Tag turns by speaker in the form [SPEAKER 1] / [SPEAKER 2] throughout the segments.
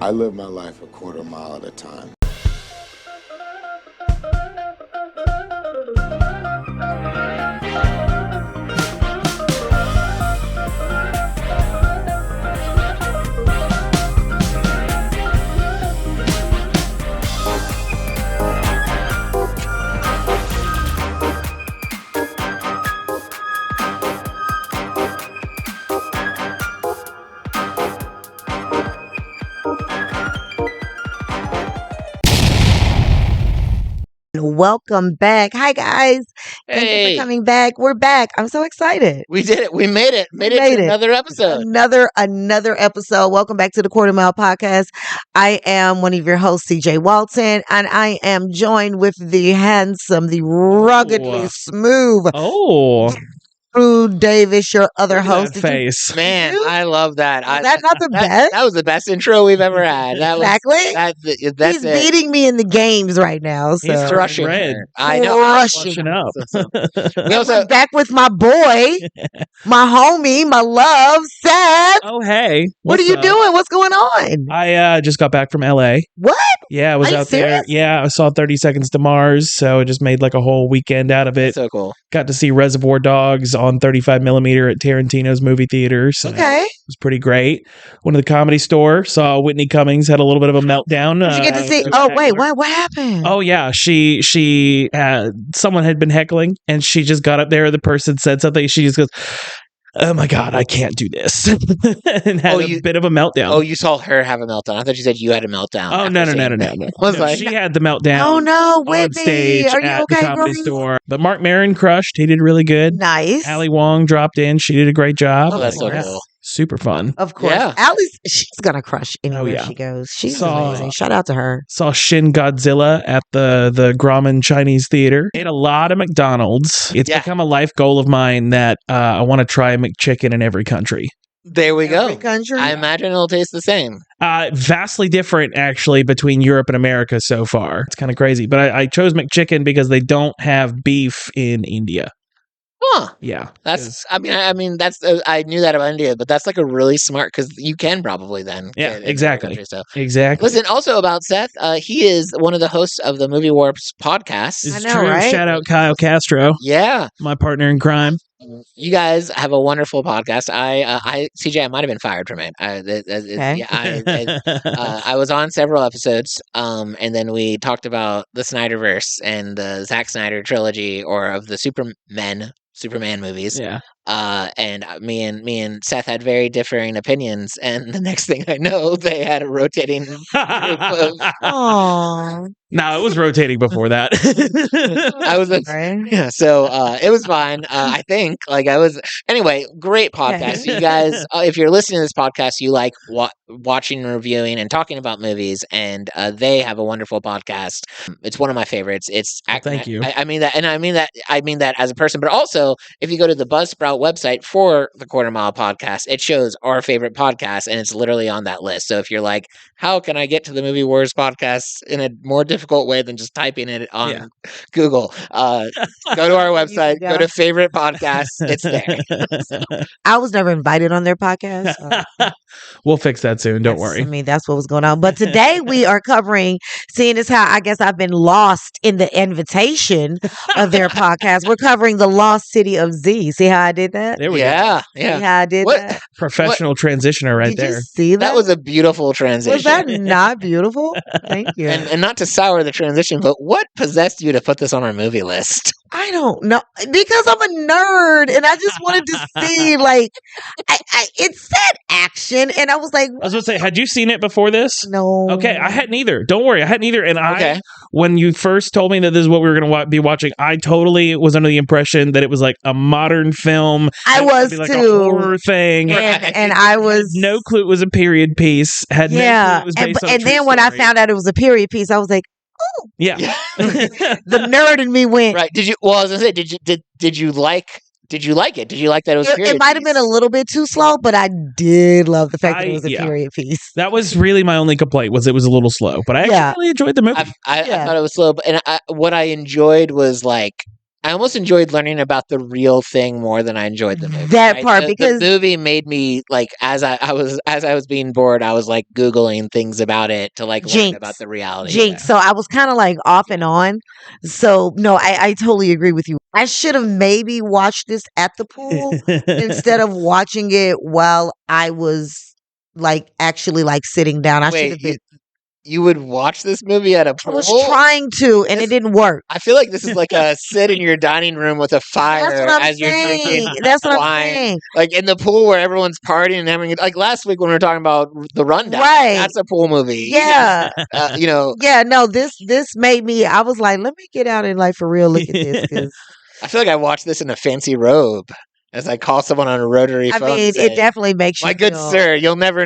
[SPEAKER 1] I live my life a quarter mile at a time.
[SPEAKER 2] Welcome back. Hi, guys. Thank you for coming back. We're back. I'm so excited.
[SPEAKER 3] We did it. We made it. Made it to another episode.
[SPEAKER 2] Another episode. Welcome back to the Quarter Mile Podcast. I am one of your hosts, CJ Walton, and I am joined with the handsome, the ruggedly smooth. Drew Davis, your other host.
[SPEAKER 4] Face.
[SPEAKER 3] Man, I love that.
[SPEAKER 2] Was that not the best?
[SPEAKER 3] That was the best intro we've ever had.
[SPEAKER 2] Exactly.
[SPEAKER 3] That's
[SPEAKER 2] He's beating me in the games right now. So.
[SPEAKER 4] He's
[SPEAKER 3] crushing.
[SPEAKER 4] I
[SPEAKER 2] know.
[SPEAKER 4] Crushing up.
[SPEAKER 3] We also
[SPEAKER 2] back with my boy, my homie, my love, Seth.
[SPEAKER 4] Oh, hey.
[SPEAKER 2] What are you doing? What's going on?
[SPEAKER 4] I just got back from LA.
[SPEAKER 2] What?
[SPEAKER 4] Yeah, I was out there. Yeah, I saw 30 Seconds to Mars, so I just made like a whole weekend out of it.
[SPEAKER 3] So cool.
[SPEAKER 4] Got to see Reservoir Dogs on 35 millimeter at Tarantino's movie theater. So
[SPEAKER 2] okay.
[SPEAKER 4] It was pretty great. Went to the Comedy Store, saw Whitney Cummings, had a little bit of a meltdown.
[SPEAKER 2] Did you get to see? Oh, wait, what happened?
[SPEAKER 4] Oh, yeah. Someone had been heckling, and she just got up there. The person said something. She just goes, "Oh my God, I can't do this." And had a bit of a meltdown.
[SPEAKER 3] Oh, you saw her have a meltdown. I thought you said you had a meltdown.
[SPEAKER 4] Oh, no. She had the meltdown.
[SPEAKER 2] Oh, no, Whitney.
[SPEAKER 4] On stage
[SPEAKER 2] are you
[SPEAKER 4] at
[SPEAKER 2] okay,
[SPEAKER 4] the Comedy Store. But Mark Maron crushed. He did really good.
[SPEAKER 2] Nice.
[SPEAKER 4] Ali Wong dropped in. She did a great job.
[SPEAKER 3] Oh, that's so cool.
[SPEAKER 4] Super fun.
[SPEAKER 2] Of course.
[SPEAKER 3] Yeah.
[SPEAKER 2] She's going to crush anywhere she goes. She's amazing. Shout out to her.
[SPEAKER 4] Saw Shin Godzilla at the Grauman Chinese Theater. Ate a lot of McDonald's. It's become a life goal of mine that I want to try McChicken in every country.
[SPEAKER 3] There we go.
[SPEAKER 2] Country?
[SPEAKER 3] I imagine it'll taste the same.
[SPEAKER 4] Vastly different, actually, between Europe and America so far. It's kind of crazy. But I chose McChicken because they don't have beef in India.
[SPEAKER 3] Huh.
[SPEAKER 4] Yeah.
[SPEAKER 3] I mean, that's I knew that about India, but that's like a really smart, because you can probably then.
[SPEAKER 4] Yeah, exactly.
[SPEAKER 3] Country, so.
[SPEAKER 4] Exactly.
[SPEAKER 3] Listen, also about Seth, he is one of the hosts of the Movie Warps podcast.
[SPEAKER 4] It's
[SPEAKER 2] I know,
[SPEAKER 4] true.
[SPEAKER 2] right?
[SPEAKER 4] Shout out Kyle Castro.
[SPEAKER 3] Yeah.
[SPEAKER 4] My partner in crime.
[SPEAKER 3] You guys have a wonderful podcast. CJ, I might have been fired from it. I was on several episodes, and then we talked about the Snyderverse and the Zack Snyder trilogy, or of the Superman movies.
[SPEAKER 4] Yeah.
[SPEAKER 3] And me and Seth had very differing opinions, and the next thing I know, they had a rotating group of.
[SPEAKER 2] Aww.
[SPEAKER 4] No, it was rotating before that.
[SPEAKER 3] So it was fine. I think anyway, great podcast. You guys, if you're listening to this podcast, you like watching, reviewing, and talking about movies, and they have a wonderful podcast. It's one of my favorites.
[SPEAKER 4] Thank you.
[SPEAKER 3] I mean that, and I mean that as a person, but also if you go to the Buzzsprout website for the Quarter Mile Podcast, it shows our favorite podcast, and it's literally on that list. So if you're like, how can I get to the Movie Wars podcast in a more difficult way than just typing it on Google, go to our website, go to favorite podcasts. It's there.
[SPEAKER 2] I was never invited on their podcast. So.
[SPEAKER 4] We'll fix that soon. Don't worry.
[SPEAKER 2] I mean, that's what was going on. But today we are covering, seeing as how I guess I've been lost in the invitation of their podcast. We're covering the Lost City of Z. See how I did that?
[SPEAKER 4] There we go.
[SPEAKER 3] Yeah.
[SPEAKER 2] See how I did that?
[SPEAKER 4] Professional transitioner right
[SPEAKER 2] did
[SPEAKER 4] there.
[SPEAKER 2] You see that?
[SPEAKER 3] That was a beautiful transition.
[SPEAKER 2] Was that not beautiful? Thank you.
[SPEAKER 3] And not to sour the transition, but what possessed you to put this on our movie list?
[SPEAKER 2] I don't know, because I'm a nerd and I just wanted to see, like, it said action, and I was like,
[SPEAKER 4] I was going to say, had you seen it before this?
[SPEAKER 2] No.
[SPEAKER 4] Okay, I hadn't either. Don't worry, I hadn't either. And when you first told me that this is what we were going to be watching, I totally was under the impression that it was like a modern film.
[SPEAKER 2] I was
[SPEAKER 4] like
[SPEAKER 2] too.
[SPEAKER 4] A horror thing.
[SPEAKER 2] And I was
[SPEAKER 4] no clue it was a period piece. Had no clue it was based on
[SPEAKER 2] and then when I found out it was a period piece, I was like, oh.
[SPEAKER 4] Yeah.
[SPEAKER 2] The nerd in me went.
[SPEAKER 3] Right. Did you? Well, I was gonna say, did you like? Did you like it? Did you like that it was a period
[SPEAKER 2] It might have been a little bit too slow, but I did love the fact that it was a period piece.
[SPEAKER 4] That was really my only complaint, was it was a little slow. But I actually really enjoyed the movie.
[SPEAKER 3] I thought it was slow, and what I enjoyed was like I almost enjoyed learning about the real thing more than I enjoyed the movie.
[SPEAKER 2] That part, because
[SPEAKER 3] the movie made me like as I was being bored, I was like Googling things about it to like learn about the reality.
[SPEAKER 2] Jinx. So I was kind of like off and on. So no, I totally agree with you. I should have maybe watched this at the pool instead of watching it while I was like actually like sitting down. I should have been.
[SPEAKER 3] You would watch this movie at a pool?
[SPEAKER 2] I was trying to, and it didn't work.
[SPEAKER 3] I feel like this is like a sit in your dining room with a fire as you're drinking
[SPEAKER 2] That's what
[SPEAKER 3] wine.
[SPEAKER 2] I'm saying.
[SPEAKER 3] Like in the pool where everyone's partying and having like last week when we were talking about The Rundown.
[SPEAKER 2] Right.
[SPEAKER 3] That's a pool movie.
[SPEAKER 2] Yeah.
[SPEAKER 3] You know.
[SPEAKER 2] Yeah, no, this made me, I was like, let me get out and like for real look at this. 'Cause
[SPEAKER 3] I feel like I watched this in a fancy robe. As I call someone on a rotary phone. I mean,
[SPEAKER 2] it definitely makes you
[SPEAKER 3] my good sir, you'll never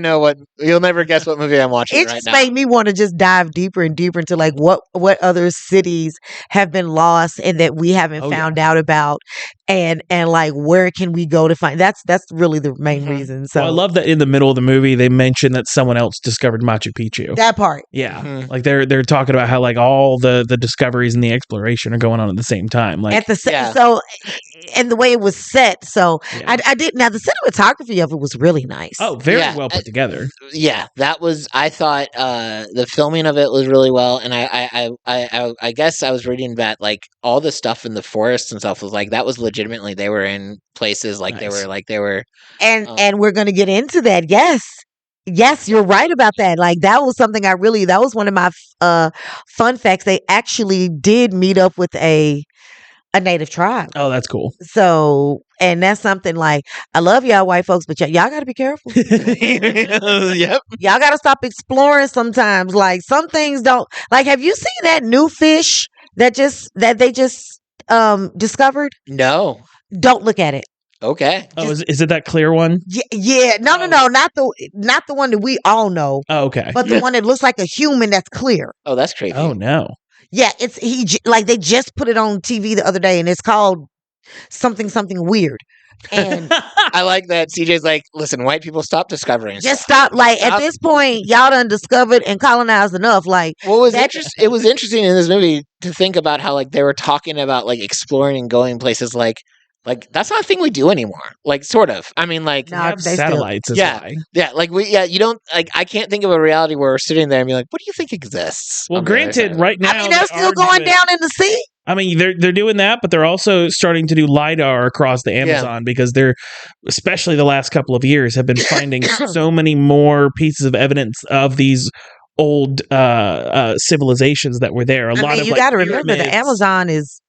[SPEAKER 3] guess what movie I'm watching right now. It
[SPEAKER 2] just made me want to just dive deeper and deeper into like what other cities have been lost and that we haven't found out about, and like where can we go to find that's really the main reason. So
[SPEAKER 4] I love that in the middle of the movie they mention that someone else discovered Machu Picchu.
[SPEAKER 2] That part.
[SPEAKER 4] Yeah. Like they're talking about how like all the discoveries and the exploration are going on at the same time. Like
[SPEAKER 2] at the so and the way it was set. So I did. Now the cinematography of it was really nice.
[SPEAKER 4] Oh, very well put together.
[SPEAKER 3] Yeah, that was. I thought the filming of it was really well, and I guess I was reading that like all the stuff in the forest and stuff was like that was legitimately they were in places like they were.
[SPEAKER 2] And we're gonna get into that. Yes, you're right about that. Like that was something that was one of my fun facts. They actually did meet up with a native tribe.
[SPEAKER 4] Oh, that's cool.
[SPEAKER 2] So, and that's something like, I love y'all white folks, but y'all got to be careful.
[SPEAKER 3] Yep.
[SPEAKER 2] Y'all got to stop exploring sometimes. Like some things don't, like, have you seen that new fish that they just discovered?
[SPEAKER 3] No.
[SPEAKER 2] Don't look at it.
[SPEAKER 3] Okay.
[SPEAKER 4] Oh, is it that clear one?
[SPEAKER 2] Yeah. No, not the one that we all know.
[SPEAKER 4] Oh, okay.
[SPEAKER 2] But the one that looks like a human that's clear.
[SPEAKER 3] Oh, that's creepy.
[SPEAKER 4] Oh no.
[SPEAKER 2] Yeah, like they just put it on TV the other day, and it's called something weird. And
[SPEAKER 3] I like that CJ's like, listen, white people stop discovering.
[SPEAKER 2] Just stop. Like at this point, y'all done discovered and colonized enough. Like
[SPEAKER 3] what was interesting? It was interesting in this movie to think about how like they were talking about like exploring and going places like that's not a thing we do anymore. Like sort of. I mean, like
[SPEAKER 4] we have satellites.
[SPEAKER 3] Yeah. Like you don't like. I can't think of a reality where we're sitting there and be like, what do you think exists?
[SPEAKER 4] Well, granted, right now
[SPEAKER 2] I mean, they're still going down in the sea.
[SPEAKER 4] I mean, they're doing that, but they're also starting to do LiDAR across the Amazon because they're, especially the last couple of years, have been finding so many more pieces of evidence of these old civilizations that were there.
[SPEAKER 2] You got to remember the Amazon is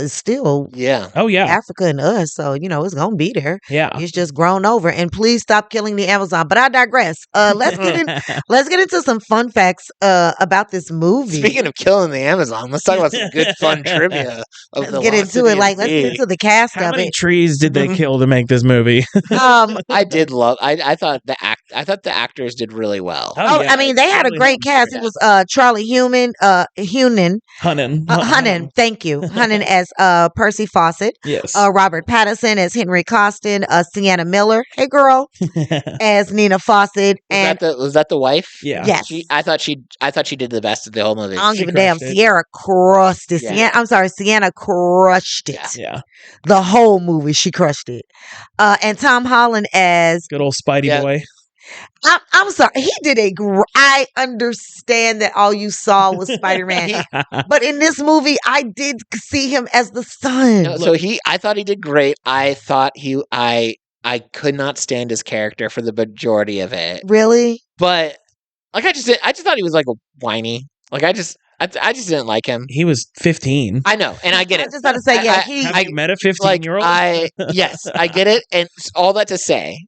[SPEAKER 2] still Africa and us, so it's gonna be there. It's just grown over. And please stop killing the Amazon. But I digress. Let's get into some fun facts about this movie.
[SPEAKER 3] Speaking of killing the Amazon, let's talk about some good fun trivia.
[SPEAKER 2] Let's get into it. Like let's get into the cast of it.
[SPEAKER 4] How many trees did they kill to make this movie?
[SPEAKER 3] I did love. I thought the actors did really well.
[SPEAKER 2] I mean, they had a great cast. It was Charlie Hunnam. Thank you. Hunnan as Percy Fawcett.
[SPEAKER 4] Yes.
[SPEAKER 2] Robert Pattinson as Henry Costin. Sienna Miller, hey girl, as Nina Fawcett.
[SPEAKER 3] Was that the wife?
[SPEAKER 2] Yeah. Yes.
[SPEAKER 3] I thought she did the best of the whole movie.
[SPEAKER 2] I don't give a damn. Sienna crushed it.
[SPEAKER 3] Yeah.
[SPEAKER 2] Sienna crushed it.
[SPEAKER 4] Yeah.
[SPEAKER 2] The whole movie, she crushed it. And Tom Holland as
[SPEAKER 4] good old Spidey boy.
[SPEAKER 2] I'm sorry. He did I understand that all you saw was Spider-Man, but in this movie, I did see him as the son.
[SPEAKER 3] No, so I thought he did great. I thought I could not stand his character for the majority of it.
[SPEAKER 2] Really?
[SPEAKER 3] But like I just thought he was like whiny. Like I just didn't like him.
[SPEAKER 4] He was 15.
[SPEAKER 3] I know, and I get it.
[SPEAKER 2] I was just about to say,
[SPEAKER 4] I met a 15-year-old.
[SPEAKER 3] Yes, I get it, and all that to say.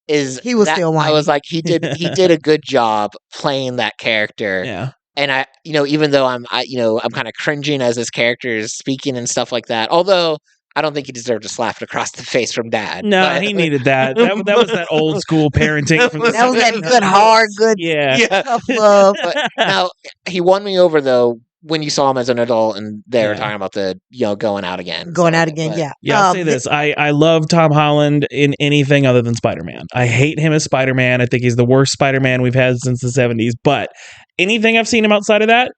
[SPEAKER 2] He was still whiny.
[SPEAKER 3] I was like, he did a good job playing that character.
[SPEAKER 4] Yeah.
[SPEAKER 3] And I even though I'm kind of cringing as his character is speaking and stuff like that. Although I don't think he deserved a slap across the face from Dad.
[SPEAKER 4] No, he needed that. That was that old school parenting.
[SPEAKER 2] That was that good, hard, good, tough love.
[SPEAKER 3] But now he won me over though. When you saw him as an adult and they were talking about the going out again.
[SPEAKER 4] Yeah, I'll say this. I love Tom Holland in anything other than Spider-Man. I hate him as Spider-Man. I think he's the worst Spider-Man we've had since the 70s. But anything I've seen him outside of that,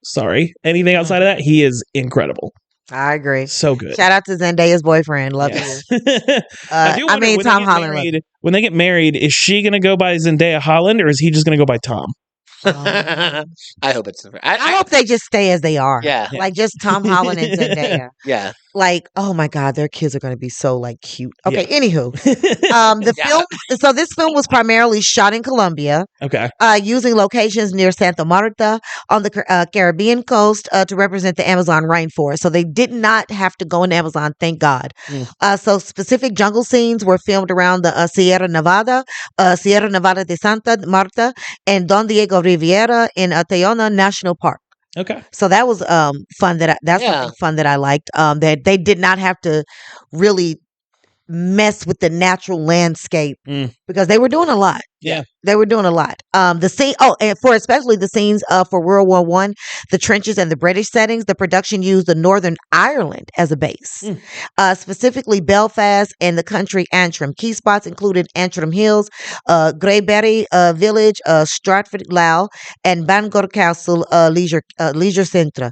[SPEAKER 4] he is incredible.
[SPEAKER 2] I agree.
[SPEAKER 4] So good.
[SPEAKER 2] Shout out to Zendaya's boyfriend. Love you.
[SPEAKER 4] I do wonder, when
[SPEAKER 2] Tom
[SPEAKER 4] they get
[SPEAKER 2] Holland.
[SPEAKER 4] married, when they get married, is she going to go by Zendaya Holland or is he just going to go by Tom?
[SPEAKER 3] I hope it's.
[SPEAKER 2] I hope they just stay as they are.
[SPEAKER 3] Yeah.
[SPEAKER 2] Like just Tom Holland and Zendaya.
[SPEAKER 3] Yeah.
[SPEAKER 2] Like, oh my God, their kids are going to be so like cute. Okay,
[SPEAKER 4] Yeah.
[SPEAKER 2] anywho, the film. So this film was primarily shot in Colombia.
[SPEAKER 4] Okay.
[SPEAKER 2] Using locations near Santa Marta on the Caribbean coast to represent the Amazon rainforest. So they did not have to go in Amazon, thank God. So specific jungle scenes were filmed around the Sierra Nevada de Santa Marta, and Don Diego Riviera in Tayona National Park.
[SPEAKER 4] Okay.
[SPEAKER 2] So that was fun. That's something fun that I liked. That they did not have to really mess with the natural landscape because they were doing a lot.
[SPEAKER 4] Yeah.
[SPEAKER 2] They were doing a lot. The scene, and for especially the scenes for World War I, the trenches and the British settings, the production used the Northern Ireland as a base, specifically Belfast and the country Antrim. Key spots included Antrim Hills, Greyberry Village, Stratford Lough, and Bangor Castle Leisure Centre.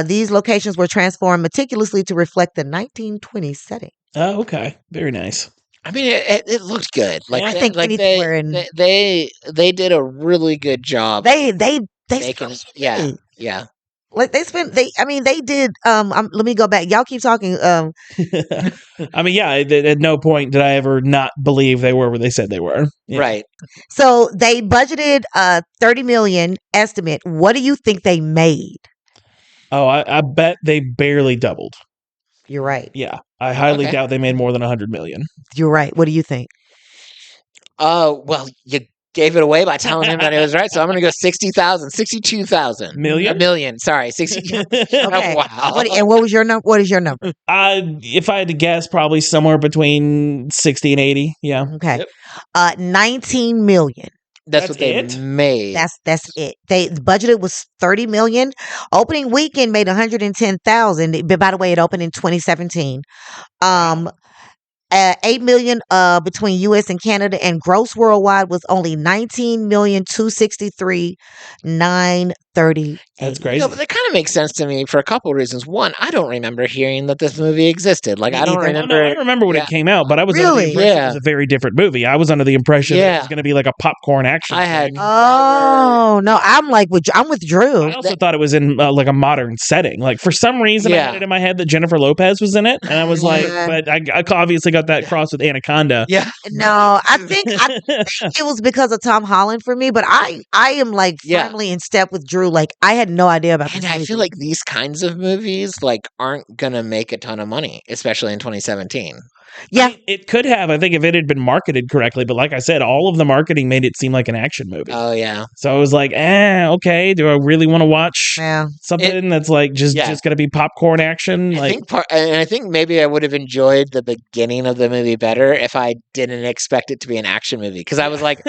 [SPEAKER 2] These locations were transformed meticulously to reflect the 1920s setting.
[SPEAKER 4] Oh, okay. Very nice.
[SPEAKER 3] I mean, it looked good. Like
[SPEAKER 2] I think
[SPEAKER 3] they did a really good job.
[SPEAKER 2] They
[SPEAKER 3] yeah.
[SPEAKER 2] Like they did. Let me go back. Y'all keep talking.
[SPEAKER 4] I mean, yeah. At no point did I ever not believe they were where they said they were. Yeah.
[SPEAKER 3] Right.
[SPEAKER 2] So they budgeted $30 million estimate. What do you think they made?
[SPEAKER 4] Oh, I bet they barely doubled.
[SPEAKER 2] You're right.
[SPEAKER 4] Yeah, I highly doubt they made more than 100 million.
[SPEAKER 2] You're right. What do you think?
[SPEAKER 3] Well, you gave it away by telling him that it was right, so I'm going to go 62,000
[SPEAKER 4] million.
[SPEAKER 3] A million. Sorry, 60.
[SPEAKER 2] Okay.
[SPEAKER 3] Wow.
[SPEAKER 2] And what was your number? What is your number?
[SPEAKER 4] If I had to guess, probably somewhere between 60 and 80. Yeah.
[SPEAKER 2] Okay. 19 million.
[SPEAKER 3] That's what they made.
[SPEAKER 2] That's it. The budgeted was 30 million. Opening weekend made 110,000. But by the way, it opened in 2017. 8 million between US and Canada, and gross worldwide was only 19,263,938.
[SPEAKER 4] That's crazy.
[SPEAKER 3] But that kind of makes sense to me for a couple of reasons. One, I don't remember hearing that this movie existed. Like, I don't remember.
[SPEAKER 4] I remember when it came out, but I was under the impression it was a very different movie. I was under the impression it was going to be like a popcorn action.
[SPEAKER 2] Oh no, I'm with Drew.
[SPEAKER 4] I also thought it was in like a modern setting. Like for some reason, I had it in my head that Jennifer Lopez was in it, and I was like, but I obviously got that cross with Anaconda.
[SPEAKER 3] Yeah.
[SPEAKER 2] No, I think it was because of Tom Holland for me, but I am like firmly in step with Drew. Like I had no idea about this.
[SPEAKER 3] And I feel like these kinds of movies like aren't gonna make a ton of money, especially in 2017.
[SPEAKER 2] Yeah,
[SPEAKER 4] I mean, it could have. I think if it had been marketed correctly, but like I said, all of the marketing made it seem like an action movie.
[SPEAKER 3] Oh yeah.
[SPEAKER 4] So I was like, okay, do I really want to watch something that's like just gonna be popcorn action?
[SPEAKER 3] I think maybe I would have enjoyed the beginning of the movie better if I didn't expect it to be an action movie, because I was like,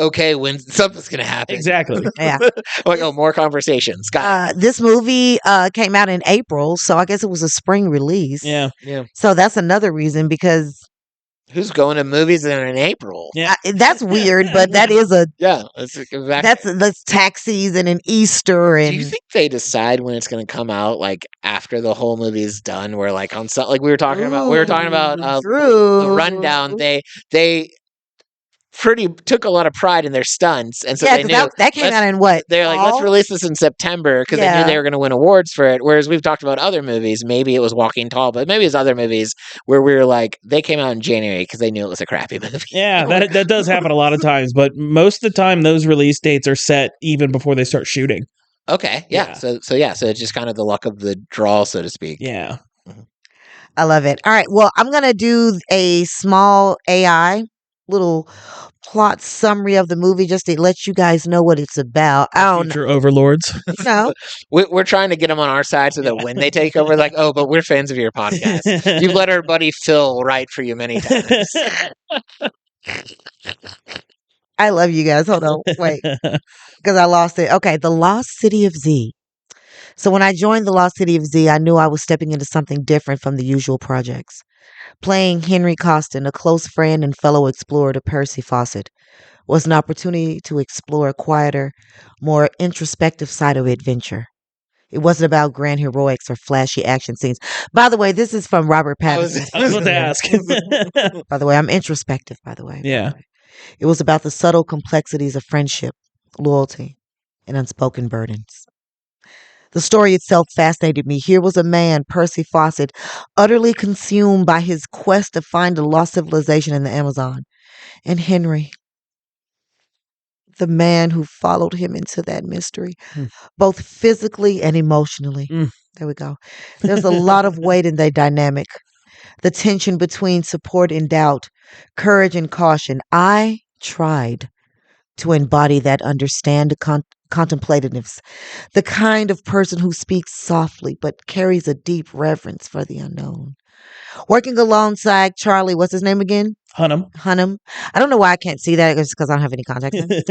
[SPEAKER 3] okay, when something's gonna happen.
[SPEAKER 4] Exactly.
[SPEAKER 2] Yeah.
[SPEAKER 3] Like, more conversations.
[SPEAKER 2] This movie came out in April, so I guess it was a spring release.
[SPEAKER 4] Yeah.
[SPEAKER 2] So that's another reason, because
[SPEAKER 3] who's going to movies in April?
[SPEAKER 4] Yeah,
[SPEAKER 2] that's weird, but that is that's tax season and Easter. And
[SPEAKER 3] do you think they decide when it's going to come out, like after the whole movie's done? Where like on like we were talking about the rundown. They took a lot of pride in their stunts, and so they knew
[SPEAKER 2] that came out in what?
[SPEAKER 3] They're like, let's release this in September, because they knew they were going to win awards for it. Whereas we've talked about other movies, maybe it was Walking Tall, but maybe it's other movies where we were like, they came out in January because they knew it was a crappy movie.
[SPEAKER 4] Yeah, that does happen a lot of times, but most of the time those release dates are set even before they start shooting.
[SPEAKER 3] Okay, yeah. So it's just kind of the luck of the draw, so to speak.
[SPEAKER 4] Yeah.
[SPEAKER 2] I love it. All right, well, I'm gonna do a small AI little plot summary of the movie just to let you guys know what it's about. I don't
[SPEAKER 4] know. Overlords.
[SPEAKER 2] No.
[SPEAKER 3] We're trying to get them on our side so that when they take over, like, oh, but we're fans of your podcast. You've let our buddy Phil write for you many times.
[SPEAKER 2] I love you guys. Hold on. Wait. Because I lost it. Okay. The Lost City of Z. So when I joined the Lost City of Z, I knew I was stepping into something different from the usual projects. Playing Henry Costin, a close friend and fellow explorer to Percy Fawcett, was an opportunity to explore a quieter, more introspective side of adventure. It wasn't about grand heroics or flashy action scenes. By the way, this is from Robert Pattinson's.
[SPEAKER 4] I was about to ask.
[SPEAKER 2] By the way, I'm introspective, by the way.
[SPEAKER 4] Yeah.
[SPEAKER 2] It was about the subtle complexities of friendship, loyalty, and unspoken burdens. The story itself fascinated me. Here was a man, Percy Fawcett, utterly consumed by his quest to find a lost civilization in the Amazon. And Henry, the man who followed him into that mystery, both physically and emotionally. There we go. There's a lot of weight in their dynamic. The tension between support and doubt, courage and caution. I tried to embody that contemplativeness, the kind of person who speaks softly but carries a deep reverence for the unknown. Working alongside Charlie, what's his name again? Hunnam. I don't know why I can't see that. It's because I don't have any contact lenses.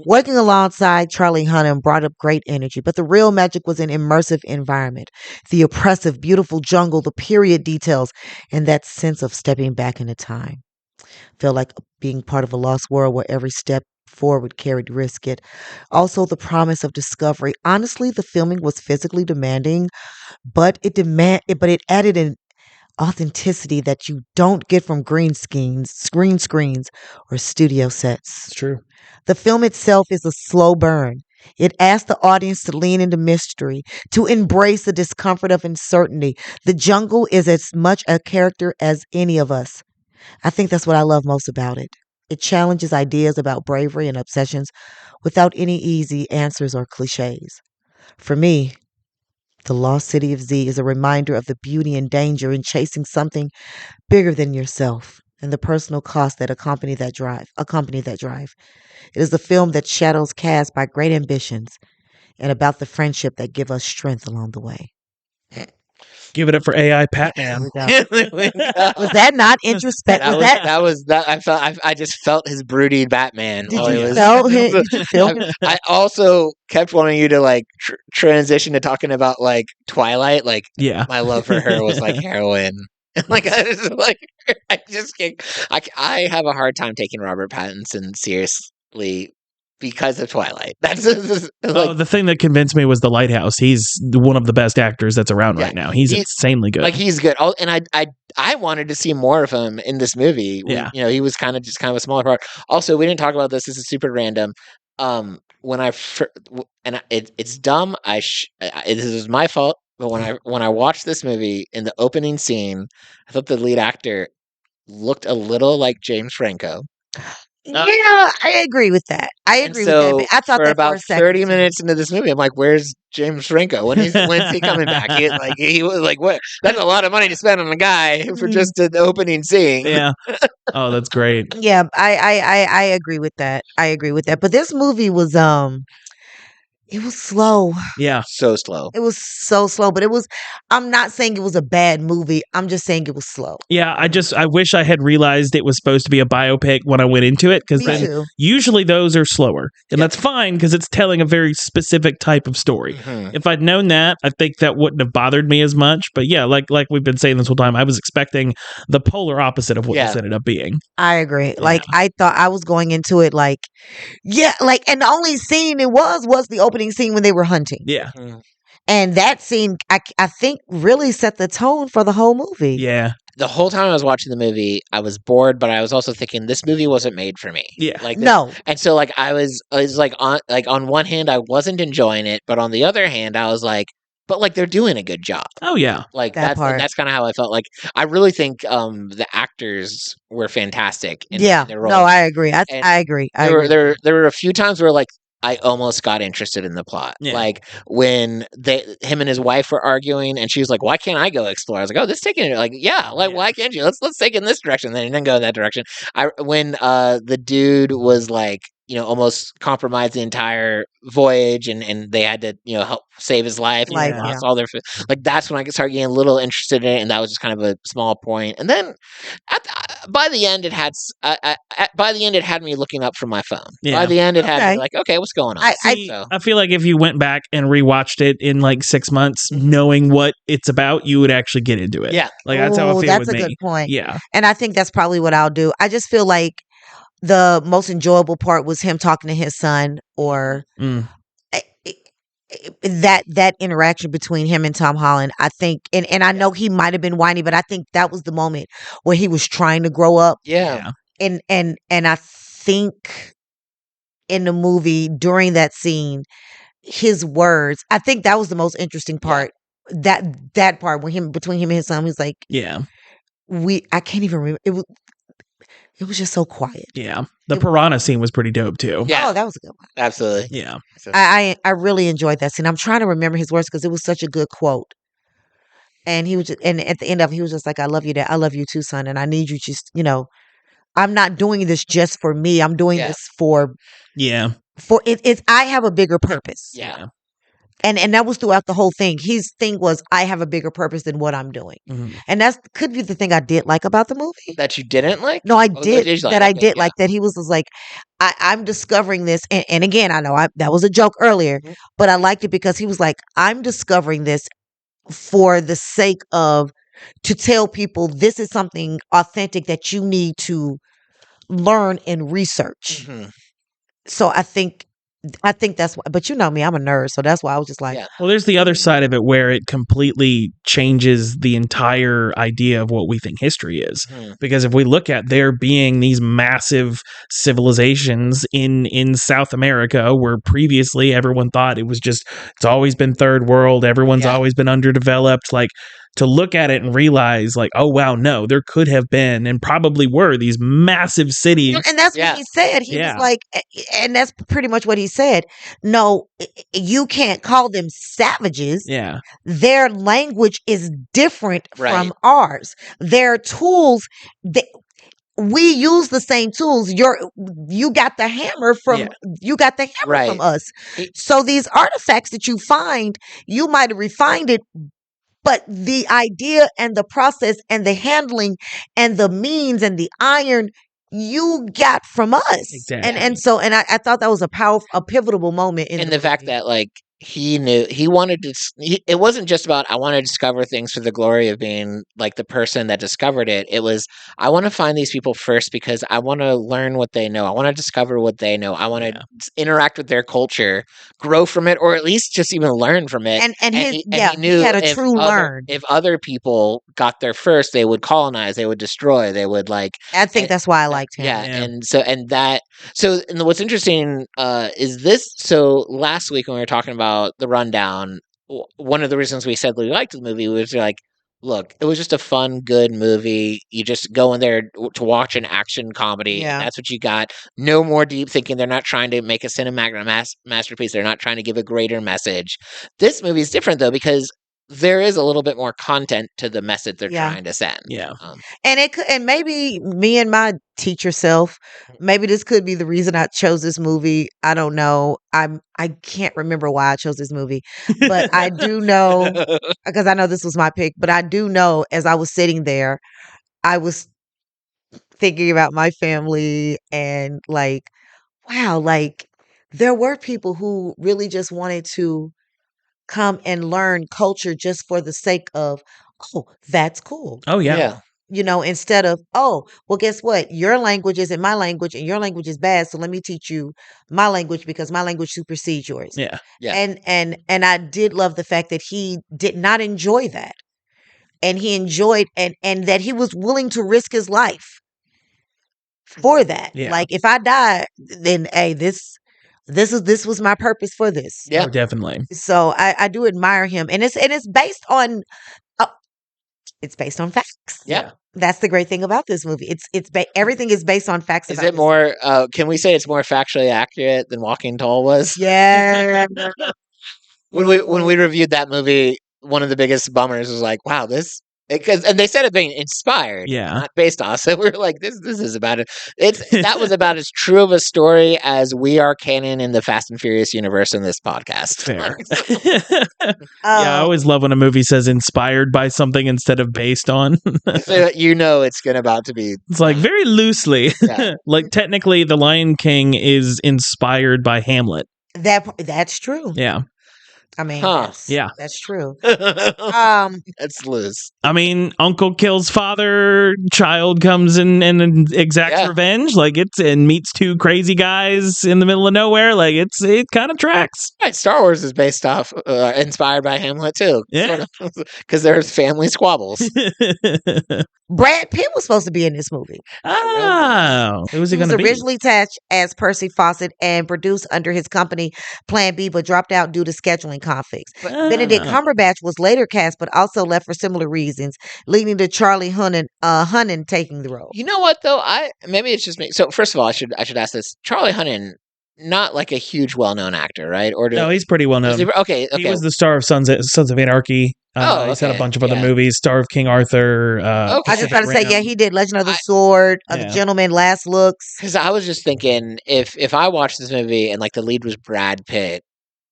[SPEAKER 2] Working alongside Charlie Hunnam brought up great energy, but the real magic was an immersive environment. The oppressive, beautiful jungle, the period details, and that sense of stepping back into time. Felt like being part of a lost world where every step forward carried risk. It also the promise of discovery. Honestly, the filming was physically demanding, but it added an authenticity that you don't get from green screens, or studio sets.
[SPEAKER 4] It's true.
[SPEAKER 2] The film itself is a slow burn. It asks the audience to lean into mystery, to embrace the discomfort of uncertainty. The jungle is as much a character as any of us. I think that's what I love most about it. It challenges ideas about bravery and obsessions without any easy answers or cliches. For me, The Lost City of Z is a reminder of the beauty and danger in chasing something bigger than yourself and the personal costs that accompany that drive. It is a film that shadows cast by great ambitions and about the friendship that give us strength along the way.
[SPEAKER 4] Give it up for AI Patman.
[SPEAKER 2] Was that not introspective?
[SPEAKER 3] I just felt his broody Batman.
[SPEAKER 2] Did you feel him?
[SPEAKER 3] I also kept wanting you to like transition to talking about like Twilight. Like, my love for her was like heroin. Like, I just can't. I have a hard time taking Robert Pattinson seriously because of Twilight. That's
[SPEAKER 4] the thing that convinced me was The Lighthouse. He's one of the best actors that's around right now. He's insanely good.
[SPEAKER 3] Like, he's good. And I wanted to see more of him in this movie.
[SPEAKER 4] Yeah.
[SPEAKER 3] He was kind of a smaller part. Also, we didn't talk about this. This is super random. It's dumb. This is my fault. But when I watched this movie, in the opening scene, I thought the lead actor looked a little like James Franco.
[SPEAKER 2] Yeah, I agree with that. I thought
[SPEAKER 3] for
[SPEAKER 2] that
[SPEAKER 3] about
[SPEAKER 2] for a second
[SPEAKER 3] 30 minutes into this movie, I'm like, "Where's James Franco? When's he coming back?" He was like, "What? That's a lot of money to spend on a guy for just an opening scene."
[SPEAKER 4] Yeah. Oh, that's great.
[SPEAKER 2] Yeah, I agree with that. But this movie was it was slow.
[SPEAKER 4] Yeah.
[SPEAKER 3] So slow.
[SPEAKER 2] It was so slow, but I'm not saying it was a bad movie. I'm just saying it was slow.
[SPEAKER 4] Yeah, I wish I had realized it was supposed to be a biopic when I went into it, because usually those are slower. And that's fine because it's telling a very specific type of story. Mm-hmm. If I'd known that, I think that wouldn't have bothered me as much. But yeah, like we've been saying this whole time, I was expecting the polar opposite of what this ended up being.
[SPEAKER 2] I agree. Like, I thought I was going into it and the only scene it was the opening scene when they were hunting.
[SPEAKER 4] Yeah.
[SPEAKER 2] And that scene, I think, really set the tone for the whole movie.
[SPEAKER 4] Yeah.
[SPEAKER 3] The whole time I was watching the movie, I was bored, but I was also thinking this movie wasn't made for me.
[SPEAKER 4] Yeah.
[SPEAKER 3] No. And so I was on one hand, I wasn't enjoying it, but on the other hand, I was like, but they're doing a good job.
[SPEAKER 4] Oh yeah.
[SPEAKER 2] That's
[SPEAKER 3] kind of how I felt. Like, I really think the actors were fantastic in their roles.
[SPEAKER 2] No, I agree. I agree.
[SPEAKER 3] There were a few times where I almost got interested in the plot.
[SPEAKER 4] Yeah.
[SPEAKER 3] Like when him and his wife were arguing, and she was like, "Why can't I go explore?" I was like, "Oh, this taking it." Why can't you? Let's take it in this direction. Then go in that direction. When the dude was almost compromised the entire voyage, and they had to help save his life. And lost all their that's when I started getting a little interested in it, and that was just kind of a small point. And then by the end, it had me looking up from my phone. Yeah. By the end, it had me like, okay, what's going on?
[SPEAKER 4] I feel like if you went back and rewatched it in 6 months, knowing what it's about, you would actually get into it.
[SPEAKER 3] Yeah,
[SPEAKER 4] that's how I feel.
[SPEAKER 2] That's
[SPEAKER 4] with
[SPEAKER 2] a good point.
[SPEAKER 4] Yeah,
[SPEAKER 2] and I think that's probably what I'll do. I just feel like the most enjoyable part was him talking to his son, or that interaction between him and Tom Holland, I think, and I know he might have been whiny, but I think that was the moment where he was trying to grow up.
[SPEAKER 3] Yeah.
[SPEAKER 2] And I think in the movie during that scene, his words, I think that was the most interesting part. That part between him and his son, he was like, I can't even remember. It was just so quiet.
[SPEAKER 4] Yeah. The piranha scene was pretty dope too.
[SPEAKER 3] Yeah.
[SPEAKER 2] Oh, that was a good one.
[SPEAKER 3] Absolutely.
[SPEAKER 4] Yeah.
[SPEAKER 3] So,
[SPEAKER 2] I really enjoyed that scene. I'm trying to remember his words because it was such a good quote. And he was just, and at the end of it, he was just like, I love you, Dad. I love you too, son. And I need you just, I'm not doing this just for me. I'm doing this for it's I have a bigger purpose.
[SPEAKER 3] Yeah.
[SPEAKER 2] And that was throughout the whole thing. His thing was, I have a bigger purpose than what I'm doing.
[SPEAKER 4] Mm-hmm.
[SPEAKER 2] And that could be the thing I did like about the movie.
[SPEAKER 3] That you didn't like?
[SPEAKER 2] No, I did. I did
[SPEAKER 3] yeah.
[SPEAKER 2] like that he was like, I'm discovering this. And again, I know that was a joke earlier, but I liked it because he was like, I'm discovering this for the sake of, to tell people this is something authentic that you need to learn and research.
[SPEAKER 3] Mm-hmm.
[SPEAKER 2] So I think that's why, but you know me, I'm a nerd, so that's why I was just like,
[SPEAKER 4] well, there's the other side of it where it completely changes the entire idea of what we think history is. Because if we look at there being these massive civilizations in South America where previously everyone thought it's always been third world, everyone's always been underdeveloped, like, to look at it and realize, like, oh, wow, no, there could have been and probably were these massive cities.
[SPEAKER 2] And that's what he said. He was like, and that's pretty much what he said. No, you can't call them savages.
[SPEAKER 4] Yeah.
[SPEAKER 2] Their language is different from ours. Their tools, we use the same tools. You got the hammer from from us. So these artifacts that you find, you might have refined it, but the idea and the process and the handling and the means and the iron you got from us.
[SPEAKER 4] Exactly.
[SPEAKER 2] And I thought that was a pivotal moment in
[SPEAKER 3] the fact that, like, he knew he wanted to. It wasn't just about I want to discover things for the glory of being like the person that discovered it. It was I want to find these people first because I want to learn what they know. I want to discover what they know. I want to interact with their culture, grow from it, or at least just even learn from it.
[SPEAKER 2] And he knew he had a true learn.
[SPEAKER 3] If other people got there first, they would colonize, they would destroy, they would like.
[SPEAKER 2] I think that's why I liked him.
[SPEAKER 3] Yeah, and what's interesting is this. So last week when we were talking about the rundown, one of the reasons we said we liked the movie was like, look, it was just a fun, good movie. You just go in there to watch an action comedy.
[SPEAKER 2] Yeah.
[SPEAKER 3] And that's what you got. No more deep thinking. They're not trying to make a cinematic masterpiece. They're not trying to give a greater message. This movie is different though because there is a little bit more content to the message they're trying to send.
[SPEAKER 4] Yeah.
[SPEAKER 2] And it could, and maybe me and my teacher self, maybe this could be the reason I chose this movie. I don't know. I can't remember why I chose this movie, but I do know, because I know this was my pick, but I do know as I was sitting there, I was thinking about my family and like, wow, like there were people who really just wanted to come and learn culture just for the sake of, oh, that's cool.
[SPEAKER 4] Oh, yeah.
[SPEAKER 2] Instead of, oh, well, guess what? Your language isn't my language and your language is bad. So let me teach you my language because my language supersedes yours.
[SPEAKER 4] Yeah.
[SPEAKER 3] Yeah.
[SPEAKER 2] And I did love the fact that he did not enjoy that. And he enjoyed and that he was willing to risk his life for that.
[SPEAKER 4] Yeah.
[SPEAKER 2] Like if I die, then hey, this was my purpose for this.
[SPEAKER 3] Yeah,
[SPEAKER 4] definitely.
[SPEAKER 2] So I do admire him, and it's based on facts.
[SPEAKER 3] Yeah,
[SPEAKER 2] that's the great thing about this movie. Everything is based on facts.
[SPEAKER 3] Is it more? Can we say it's more factually accurate than Walking Tall was?
[SPEAKER 2] Yeah.
[SPEAKER 3] when we reviewed that movie, one of the biggest bummers was like, "Wow, this." And they said it being inspired, not based on. So we're like, this is about it. That was about as true of a story as we are canon in the Fast and Furious universe in this podcast.
[SPEAKER 4] Fair. I always love when a movie says inspired by something instead of based on.
[SPEAKER 3] So it's about to be.
[SPEAKER 4] It's like very loosely. Yeah. Like technically, The Lion King is inspired by Hamlet.
[SPEAKER 2] That's true.
[SPEAKER 4] Yeah.
[SPEAKER 2] I mean,
[SPEAKER 3] Huh.
[SPEAKER 2] that's true.
[SPEAKER 3] That's loose.
[SPEAKER 4] I mean, uncle kills father, child comes in and exacts revenge. Like and meets two crazy guys in the middle of nowhere. Like it kind of tracks.
[SPEAKER 3] Right, Star Wars is based off, inspired by Hamlet too.
[SPEAKER 4] Yeah,
[SPEAKER 3] because there's family squabbles.
[SPEAKER 2] Brad Pitt was supposed to be in this movie.
[SPEAKER 4] Oh, who was he going to be?
[SPEAKER 2] Originally attached as Percy Fawcett and produced under his company Plan B, but dropped out due to scheduling conflicts. Benedict Cumberbatch was later cast, but also left for similar reasons, leading to Charlie Hunnam taking the role.
[SPEAKER 3] You know what though? Maybe it's just me. So first of all, I should ask this: Charlie Hunnam, not like a huge, well-known actor, right?
[SPEAKER 4] No, he's pretty well known.
[SPEAKER 3] Okay.
[SPEAKER 4] He was the star of Sons of Anarchy. He's had a bunch of other movies. Star of King Arthur.
[SPEAKER 2] I was just about to say, he did Legend of the Sword, The Gentleman, Last Looks.
[SPEAKER 3] Because I was just thinking, if I watched this movie and like the lead was Brad Pitt,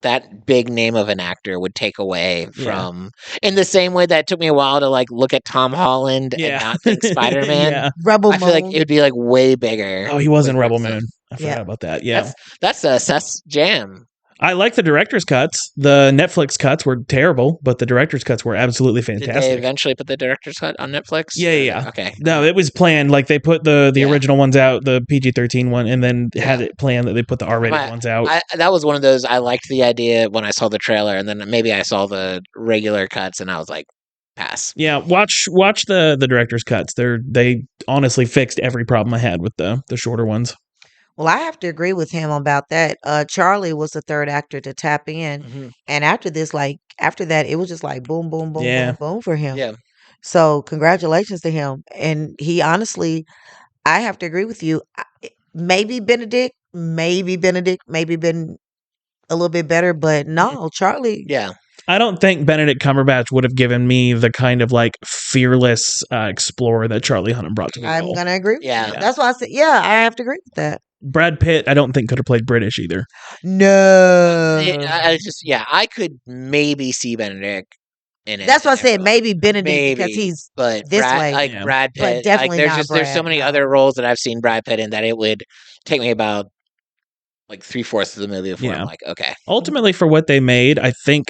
[SPEAKER 3] that big name of an actor would take away from, in the same way that it took me a while to like look at Tom Holland and not think Spider-Man.
[SPEAKER 2] Rebel Moon.
[SPEAKER 3] I feel like it would be like way bigger.
[SPEAKER 4] Oh, he was in Rebel Moon. I forgot about that. Yeah,
[SPEAKER 3] that's Seth's jam.
[SPEAKER 4] I like the director's cuts. The Netflix cuts were terrible, but the director's cuts were absolutely fantastic.
[SPEAKER 3] Did they eventually put the director's cut on Netflix?
[SPEAKER 4] Yeah.
[SPEAKER 3] Okay.
[SPEAKER 4] No, it was planned. Like they put the original ones out, the PG-13 one, and then had it planned that they put the R-rated ones out.
[SPEAKER 3] That was one of those. I liked the idea when I saw the trailer, and then maybe I saw the regular cuts, and I was like, pass.
[SPEAKER 4] Yeah, watch the director's cuts. They honestly fixed every problem I had with the shorter ones.
[SPEAKER 2] Well, I have to agree with him about that. Charlie was the third actor to tap in. And after that, it was just like boom, boom, boom, boom, boom for him.
[SPEAKER 3] Yeah.
[SPEAKER 2] So congratulations to him. And he honestly, I have to agree with you. Maybe Benedict, maybe been a little bit better, but no, Charlie.
[SPEAKER 3] Yeah.
[SPEAKER 4] I don't think Benedict Cumberbatch would have given me the kind of like fearless explorer that Charlie Hunnam brought to the role.
[SPEAKER 2] I'm going to agree with
[SPEAKER 3] you.
[SPEAKER 2] That's why I said, I have to agree with that.
[SPEAKER 4] Brad Pitt, I don't think could have played British either.
[SPEAKER 2] No.
[SPEAKER 3] I could maybe see Benedict in it.
[SPEAKER 2] That's what I said. Maybe Benedict because he's
[SPEAKER 3] but
[SPEAKER 2] this
[SPEAKER 3] Brad,
[SPEAKER 2] way.
[SPEAKER 3] Brad Pitt.
[SPEAKER 2] But definitely
[SPEAKER 3] there's so many other roles that I've seen Brad Pitt in that it would take me about like 3/4 of the movie before I'm like, okay.
[SPEAKER 4] Ultimately, for what they made, I think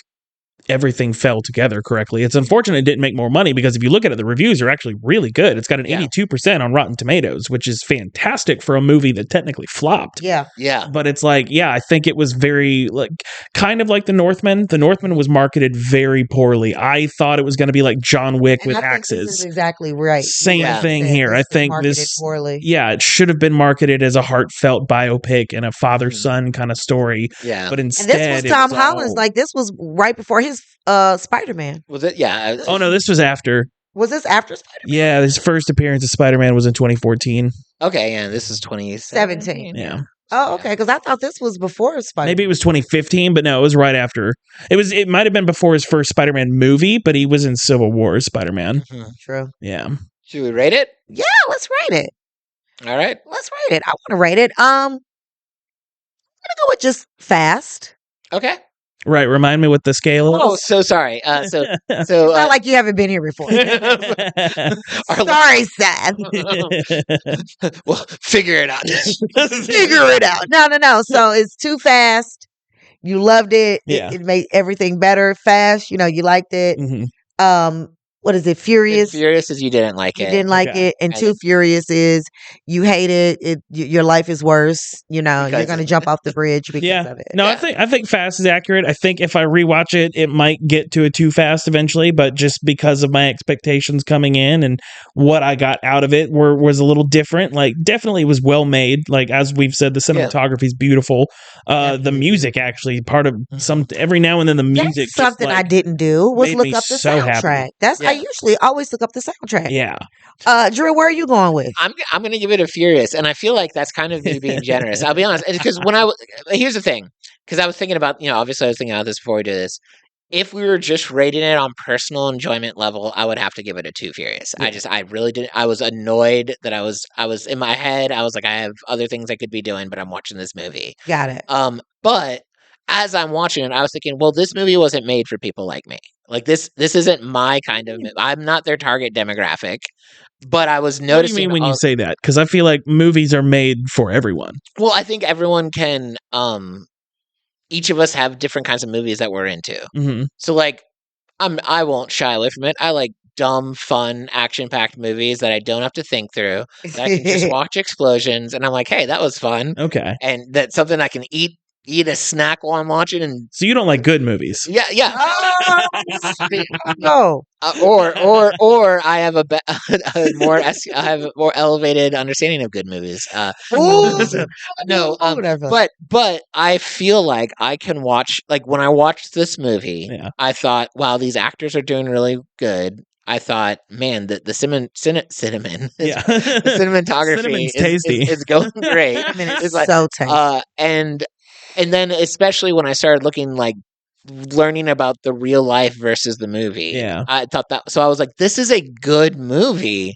[SPEAKER 4] everything fell together correctly. It's unfortunate it didn't make more money because if you look at it, the reviews are actually really good. It's got an 82% on Rotten Tomatoes, which is fantastic for a movie that technically flopped.
[SPEAKER 2] Yeah.
[SPEAKER 3] But
[SPEAKER 4] it's like, I think it was very like kind of like The Northman. The Northman was marketed very poorly. I thought it was going to be like John Wick with axes.
[SPEAKER 2] This is exactly right.
[SPEAKER 4] Same thing here. I think this
[SPEAKER 2] poorly.
[SPEAKER 4] It should have been marketed as a heartfelt biopic and a father-son kind of story.
[SPEAKER 3] Yeah.
[SPEAKER 4] But instead,
[SPEAKER 2] and this was Tom Holland's. Like this was right before his Spider-Man.
[SPEAKER 3] Was it? Yeah.
[SPEAKER 4] Oh no, this was after.
[SPEAKER 2] Was this after Spider-Man?
[SPEAKER 4] Yeah, his first appearance as Spider-Man was in 2014.
[SPEAKER 3] Okay, yeah, this is 2017.
[SPEAKER 4] Yeah.
[SPEAKER 2] Oh, okay, because I thought this was before Spider-Man.
[SPEAKER 4] Maybe it was 2015, but no, it was right after. It might have been before his first Spider-Man movie, but he was in Civil War as Spider-Man.
[SPEAKER 2] True.
[SPEAKER 4] Yeah.
[SPEAKER 3] Should we rate it?
[SPEAKER 2] Yeah, let's rate it.
[SPEAKER 3] All right.
[SPEAKER 2] Let's rate it. I want to rate it. I'm gonna go with just fast.
[SPEAKER 3] Okay.
[SPEAKER 4] Right, remind me what the scale is.
[SPEAKER 3] Oh, so sorry. So
[SPEAKER 2] it's not like you haven't been here before. Sorry, Seth.
[SPEAKER 3] Well, figure it out.
[SPEAKER 2] Figure it out. No. So it's too fast. You loved it.
[SPEAKER 4] Yeah.
[SPEAKER 2] It made everything better. Fast. You liked it. What is it? Furious.
[SPEAKER 3] Furious is you didn't like it.
[SPEAKER 2] You didn't like it. And Too Furious is you hate it. Your life is worse. You're going to jump off the bridge because of it.
[SPEAKER 4] No, I think fast is accurate. I think if I rewatch it, it might get to a too fast eventually, but just because of my expectations coming in and what I got out of it was a little different. Like definitely was well made. Like as we've said, the cinematography is beautiful. The music actually every now and then the music.
[SPEAKER 2] That's something I didn't do was look up the soundtrack.
[SPEAKER 3] Happy.
[SPEAKER 2] I usually always look up the soundtrack.
[SPEAKER 4] Yeah.
[SPEAKER 2] Drew, where are you going with?
[SPEAKER 3] I'm going to give it a Furious, and I feel like that's kind of me being generous. I'll be honest, because here's the thing, because I was thinking about, obviously I was thinking about this before we do this. If we were just rating it on personal enjoyment level, I would have to give it a 2 Furious.
[SPEAKER 4] Yeah.
[SPEAKER 3] I really didn't. I was annoyed that I was in my head. I was like, I have other things I could be doing, but I'm watching this movie.
[SPEAKER 2] Got it.
[SPEAKER 3] But as I'm watching it, I was thinking, well, this movie wasn't made for people like me. Like this isn't my kind of. I'm not their target demographic. But I was noticing.
[SPEAKER 4] What do you mean when you say that? Because I feel like movies are made for everyone.
[SPEAKER 3] Well, I think everyone can. each of us have different kinds of movies that we're into.
[SPEAKER 4] Mm-hmm.
[SPEAKER 3] So like, I won't shy away from it. I like dumb, fun, action-packed movies that I don't have to think through. That I can just watch explosions, and I'm like, hey, that was fun.
[SPEAKER 4] Okay.
[SPEAKER 3] And that's something I can eat a snack while I'm watching. And
[SPEAKER 4] so you don't like good movies?
[SPEAKER 3] Yeah.
[SPEAKER 2] No.
[SPEAKER 3] Or I have a more elevated understanding of good movies. No,
[SPEAKER 2] whatever.
[SPEAKER 3] but I feel like I can watch, like when I watched this movie, I thought, wow, these actors are doing really good. I thought, man, the cinnamon, the cinematography is going great.
[SPEAKER 2] I mean, it's like, so tasty.
[SPEAKER 3] And then especially when I started looking, like, learning about the real life versus the movie.
[SPEAKER 4] Yeah.
[SPEAKER 3] I thought that, so I was like, this is a good movie,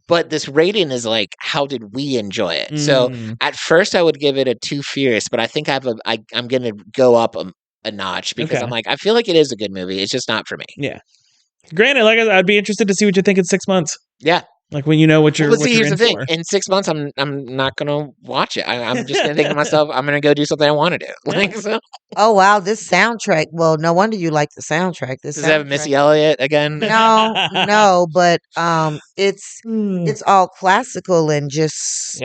[SPEAKER 3] but this rating is like, how did we enjoy it? So at first I would give it a 2 fierce, but I think I'm going to go up a notch because I'm like, I feel like it is a good movie. It's just not for me.
[SPEAKER 4] Yeah. Granted, like I'd be interested to see what you think in 6 months.
[SPEAKER 3] Yeah.
[SPEAKER 4] Like when you know what you're.
[SPEAKER 3] See, here's the thing. In 6 months, I'm not gonna watch it. I'm just gonna think to myself, I'm gonna go do something I want to do. Like, so.
[SPEAKER 2] Oh wow, this soundtrack. Well, no wonder you like the soundtrack.
[SPEAKER 3] Does it have Missy Elliott again?
[SPEAKER 2] No, but it's all classical and just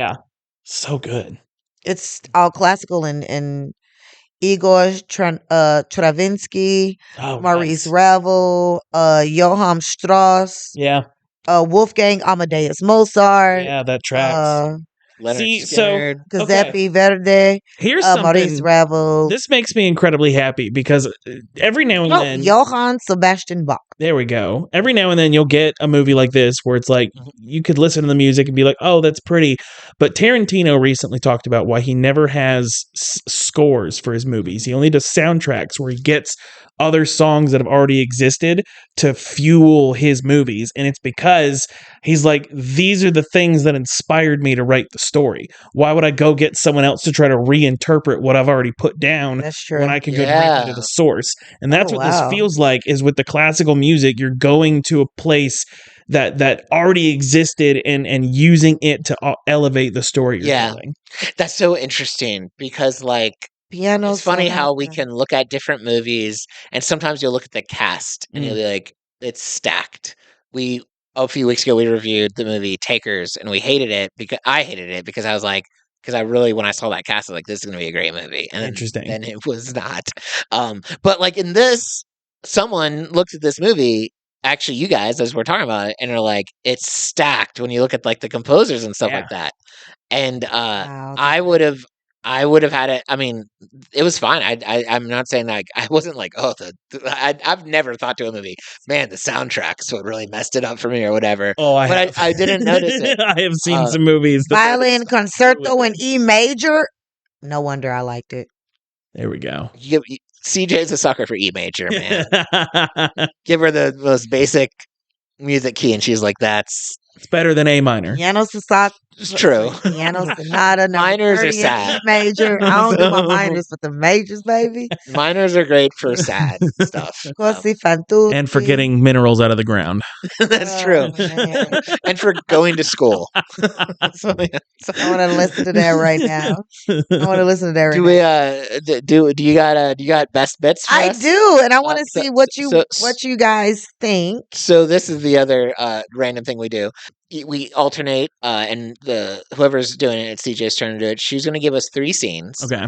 [SPEAKER 4] so good.
[SPEAKER 2] It's all classical and Igor Stravinsky, Maurice Ravel, Johann Strauss.
[SPEAKER 4] Yeah.
[SPEAKER 2] Wolfgang Amadeus Mozart.
[SPEAKER 4] Yeah, that tracks.
[SPEAKER 2] Giuseppe Verdi.
[SPEAKER 4] Here's
[SPEAKER 2] Maurice Ravel.
[SPEAKER 4] This makes me incredibly happy because every now and then
[SPEAKER 2] Johann Sebastian Bach.
[SPEAKER 4] There we go. Every now and then you'll get a movie like this where it's like you could listen to the music and be like, "Oh, that's pretty." But Tarantino recently talked about why he never has scores for his movies. He only does soundtracks where he gets other songs that have already existed to fuel his movies, and it's because he's like, these are the things that inspired me to write the story. Why would I go get someone else to try to reinterpret what I've already put down when I can go directly to the source? And that's what this feels like, is with the classical music, you're going to a place that already existed and using it to elevate the story you're telling.
[SPEAKER 3] That's so interesting because, like, it's funny how we can look at different movies, and sometimes you'll look at the cast and you'll be like, it's stacked. A few weeks ago we reviewed the movie Takers, and we hated it because I was like, because I really, when I saw that cast, I was like, this is going to be a great movie. And
[SPEAKER 4] Interesting.
[SPEAKER 3] Then it was not. But like in this, someone looks at this movie, actually you guys, as we're talking about it, and are like, it's stacked when you look at like the composers and stuff like that. And I would have had it. I mean, it was fine. I'm not saying that I wasn't like, oh, I've never thought to a movie, man, the soundtrack's what really messed it up for me or whatever.
[SPEAKER 4] Oh,
[SPEAKER 3] I didn't notice it.
[SPEAKER 4] I have seen some movies.
[SPEAKER 2] Violin Concerto in E major. No wonder I liked it.
[SPEAKER 4] There we go.
[SPEAKER 3] CJ's a sucker for E major, man. Give her the most basic music key, and she's like, it's
[SPEAKER 4] better than A minor.
[SPEAKER 2] Piano Sonata.
[SPEAKER 3] It's true.
[SPEAKER 2] Piano Sonata.
[SPEAKER 3] Minors are sad.
[SPEAKER 2] Major. I don't do my minors, but the majors, baby.
[SPEAKER 3] Minors are great for sad stuff.
[SPEAKER 4] And for getting minerals out of the ground.
[SPEAKER 3] That's true. And for going to school.
[SPEAKER 2] I want to listen to that right now.
[SPEAKER 3] Do you got best bits for us?
[SPEAKER 2] I do, and I want to see what you guys think.
[SPEAKER 3] So this is the other random thing we do. We alternate, and whoever's doing it, it's CJ's turn to do it. She's going to give us 3 scenes.
[SPEAKER 4] Okay.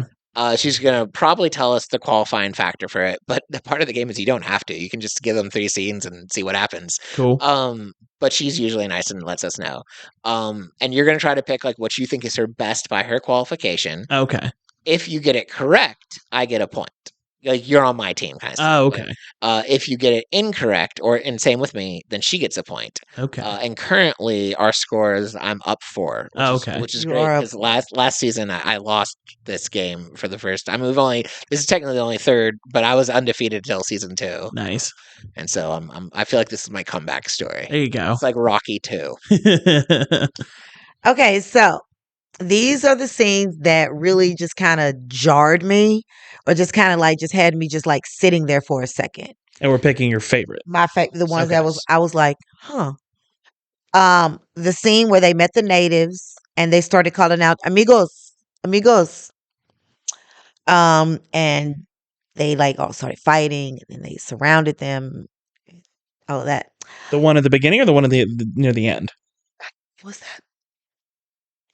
[SPEAKER 3] She's going to probably tell us the qualifying factor for it, but the part of the game is you don't have to. You can just give them 3 scenes and see what happens.
[SPEAKER 4] Cool.
[SPEAKER 3] But she's usually nice and lets us know. And you're going to try to pick like what you think is her best by her qualification.
[SPEAKER 4] Okay.
[SPEAKER 3] If you get it correct, I get a point. Like, you're on my team, kind of stuff.
[SPEAKER 4] Oh, okay.
[SPEAKER 3] If you get it incorrect, and same with me, then she gets a point.
[SPEAKER 4] Okay.
[SPEAKER 3] And currently, our scores, I'm up 4. Which is great, because last season I lost this game for the first time. This is technically the only 3rd, but I was undefeated until season 2.
[SPEAKER 4] Nice.
[SPEAKER 3] And so I feel like this is my comeback story.
[SPEAKER 4] There you go.
[SPEAKER 3] It's like Rocky 2.
[SPEAKER 2] Okay, so these are the scenes that really just kind of jarred me, or just kind of like just had me just like sitting there for a second.
[SPEAKER 4] And we're picking your favorite.
[SPEAKER 2] The ones that I was like, huh. The scene where they met the natives and they started calling out amigos, amigos. And they like all started fighting, and then they surrounded them. All of that.
[SPEAKER 4] The one at the beginning or the one at the near the end?
[SPEAKER 2] What's that?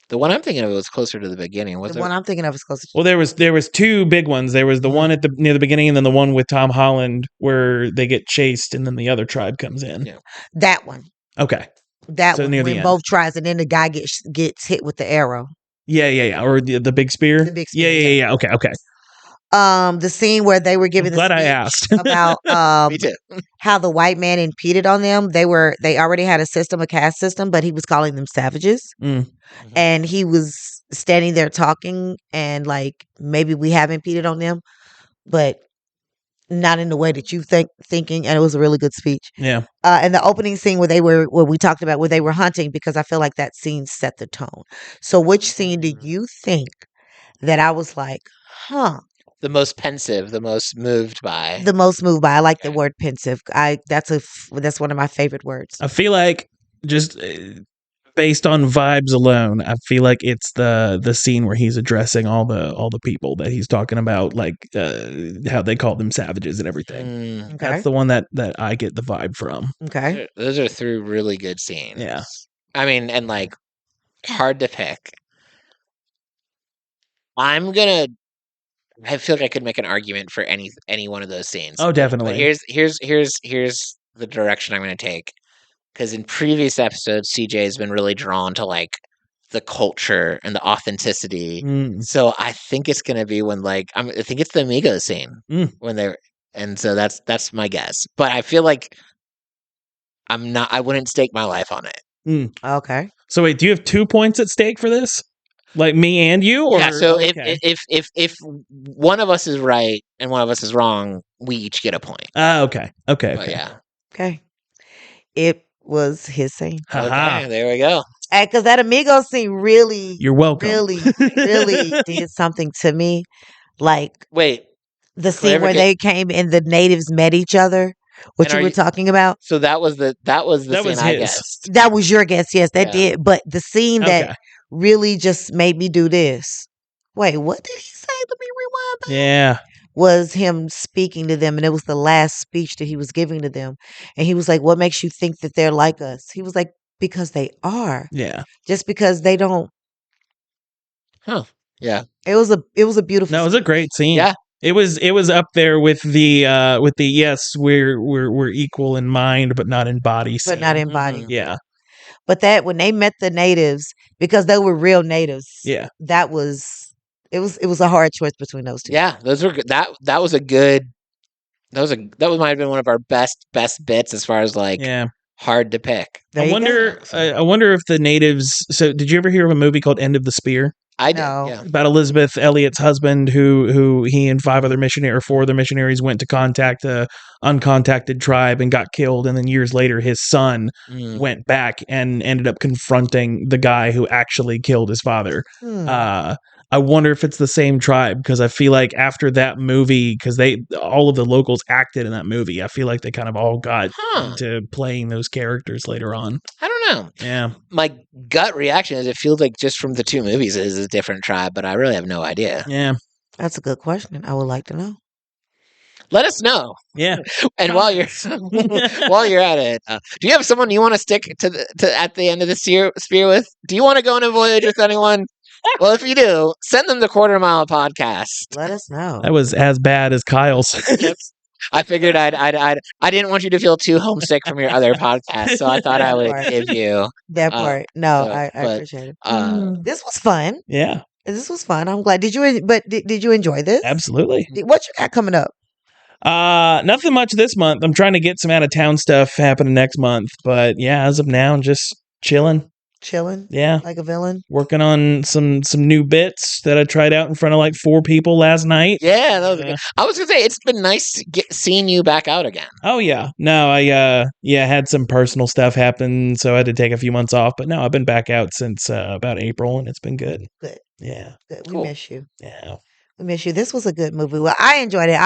[SPEAKER 3] The one I'm thinking of was closer to the beginning. Was
[SPEAKER 2] The
[SPEAKER 3] it?
[SPEAKER 2] one I'm thinking of is closer.
[SPEAKER 4] Well, there was two big ones. There was the one at the near the beginning, and then the one with Tom Holland where they get chased, and then the other tribe comes in.
[SPEAKER 3] Yeah.
[SPEAKER 2] That one.
[SPEAKER 4] Okay.
[SPEAKER 2] That
[SPEAKER 4] So
[SPEAKER 2] one.
[SPEAKER 4] near the
[SPEAKER 2] When
[SPEAKER 4] end.
[SPEAKER 2] both tribes, and then the guy gets hit with the arrow.
[SPEAKER 4] Yeah. Or the big spear.
[SPEAKER 2] The big spear,
[SPEAKER 4] Yeah. Okay.
[SPEAKER 2] The scene where they were giving
[SPEAKER 4] I'm glad
[SPEAKER 2] the
[SPEAKER 4] I
[SPEAKER 2] speech
[SPEAKER 4] asked.
[SPEAKER 2] about
[SPEAKER 3] Me too.
[SPEAKER 2] how the white man impeded on them. They already had a caste system, but he was calling them savages.
[SPEAKER 4] Mm.
[SPEAKER 2] And he was standing there talking, and like, maybe we have impeded on them, but not in the way that you thinking. And it was a really good speech.
[SPEAKER 4] Yeah.
[SPEAKER 2] And the opening scene where we talked about where they were hunting, because I feel like that scene set the tone. So which scene do you think that I was like, huh?
[SPEAKER 3] The most pensive, the most moved by.
[SPEAKER 2] The most moved by. I like the word pensive. That's one of my favorite words.
[SPEAKER 4] I feel like just based on vibes alone, I feel like it's the scene where he's addressing all the people that he's talking about, like how they call them savages and everything.
[SPEAKER 3] Mm,
[SPEAKER 2] Okay.
[SPEAKER 4] That's the one that I get the vibe from.
[SPEAKER 2] Okay.
[SPEAKER 3] those are three really good scenes.
[SPEAKER 4] Yeah.
[SPEAKER 3] I mean, and like hard to pick. I feel like I could make an argument for any one of those scenes.
[SPEAKER 4] Oh, definitely.
[SPEAKER 3] But here's the direction I'm going to take. Because in previous episodes, CJ has been really drawn to like the culture and the authenticity.
[SPEAKER 4] Mm.
[SPEAKER 3] So I think it's going to be when I think it's the Amigos scene when they're, and so that's my guess. But I feel like I wouldn't stake my life on it.
[SPEAKER 4] Mm.
[SPEAKER 2] Okay.
[SPEAKER 4] So wait, do you have 2 points at stake for this? Like me and you? Or?
[SPEAKER 3] Yeah. So
[SPEAKER 4] Okay.
[SPEAKER 3] if one of us is right and one of us is wrong, we each get a point.
[SPEAKER 4] Okay.
[SPEAKER 3] But yeah.
[SPEAKER 2] Okay. It was his scene.
[SPEAKER 4] Haha.
[SPEAKER 3] Okay, there we go.
[SPEAKER 2] Because that Amigo scene really,
[SPEAKER 4] You're welcome.
[SPEAKER 2] really did something to me. Like
[SPEAKER 3] Wait.
[SPEAKER 2] the scene where they came and the natives met each other, what
[SPEAKER 3] And
[SPEAKER 2] you were talking about.
[SPEAKER 3] So that was the scene I
[SPEAKER 4] his.
[SPEAKER 3] guessed.
[SPEAKER 2] That was your guess. Yes, that
[SPEAKER 3] Yeah.
[SPEAKER 2] did. But the scene that
[SPEAKER 4] Okay.
[SPEAKER 2] really just made me do this. Wait, what did he say? Let me rewind back.
[SPEAKER 4] Yeah.
[SPEAKER 2] Was him speaking to them, and it was the last speech that he was giving to them. And he was like, what makes you think that they're like us? He was like, because they are.
[SPEAKER 4] Yeah.
[SPEAKER 2] Just because they don't.
[SPEAKER 3] Huh. Yeah.
[SPEAKER 2] It was a beautiful
[SPEAKER 4] No, it was a great scene.
[SPEAKER 3] Yeah.
[SPEAKER 4] It was up there with the yes, we're equal in mind but not in body scene.
[SPEAKER 2] but not in body.
[SPEAKER 3] Mhm.
[SPEAKER 4] Yeah.
[SPEAKER 2] But that when they met the natives, because they were real natives,
[SPEAKER 4] Yeah.
[SPEAKER 2] that was it was a hard choice between those two.
[SPEAKER 3] Yeah, those were good. That was a good. That might have been one of our best bits as far as like
[SPEAKER 4] Yeah.
[SPEAKER 3] hard to pick.
[SPEAKER 2] There
[SPEAKER 4] I
[SPEAKER 2] you
[SPEAKER 4] wonder
[SPEAKER 2] go.
[SPEAKER 4] I wonder if the natives, so did you ever hear of a movie called End of the Spear?
[SPEAKER 3] I did.
[SPEAKER 2] No.
[SPEAKER 3] Yeah.
[SPEAKER 4] About Elizabeth Elliot's husband who he and 4 other missionaries went to contact a uncontacted tribe and got killed, and then years later his son
[SPEAKER 3] Mm.
[SPEAKER 4] went back and ended up confronting the guy who actually killed his father. I wonder if it's the same tribe, because I feel like after that movie, because all of the locals acted in that movie, I feel like they kind of all got into playing those characters later on.
[SPEAKER 3] I don't know.
[SPEAKER 4] Yeah.
[SPEAKER 3] My gut reaction is it feels like just from the two movies it is a different tribe, but I really have no idea.
[SPEAKER 4] Yeah.
[SPEAKER 2] That's a good question. I would like to know.
[SPEAKER 3] Let us know.
[SPEAKER 4] Yeah.
[SPEAKER 3] And while you're at it, do you have someone you want to stick to at the end of the spear with? Do you want to go on a voyage with anyone? Well, if you do, send them the Quarter Mile Podcast.
[SPEAKER 2] Let us know.
[SPEAKER 4] That was as bad as Kyle's.
[SPEAKER 3] I figured I didn't want you to feel too homesick from your other podcast, so I thought I would give you
[SPEAKER 2] that part. No,
[SPEAKER 3] so,
[SPEAKER 2] I
[SPEAKER 3] but,
[SPEAKER 2] appreciate it.
[SPEAKER 3] This
[SPEAKER 2] was fun.
[SPEAKER 4] Yeah.
[SPEAKER 2] This was fun. I'm glad. Did you enjoy this?
[SPEAKER 4] Absolutely.
[SPEAKER 2] What you got coming up?
[SPEAKER 4] Nothing much this month. I'm trying to get some out of town stuff happening next month, but yeah, as of now, just chilling.
[SPEAKER 2] Chilling.
[SPEAKER 4] Yeah.
[SPEAKER 2] Like a villain.
[SPEAKER 4] Working on some new bits that I tried out in front of like 4 people last night.
[SPEAKER 3] Yeah, that was good. I was gonna say it's been nice seeing you back out again.
[SPEAKER 4] Oh yeah. No, I had some personal stuff happen, so I had to take a few months off. But no, I've been back out since about April, and it's been good.
[SPEAKER 2] Good.
[SPEAKER 4] Yeah.
[SPEAKER 2] Good. We
[SPEAKER 3] Cool.
[SPEAKER 2] miss you.
[SPEAKER 4] Yeah.
[SPEAKER 2] We miss you. This was a good movie. Well, I enjoyed it.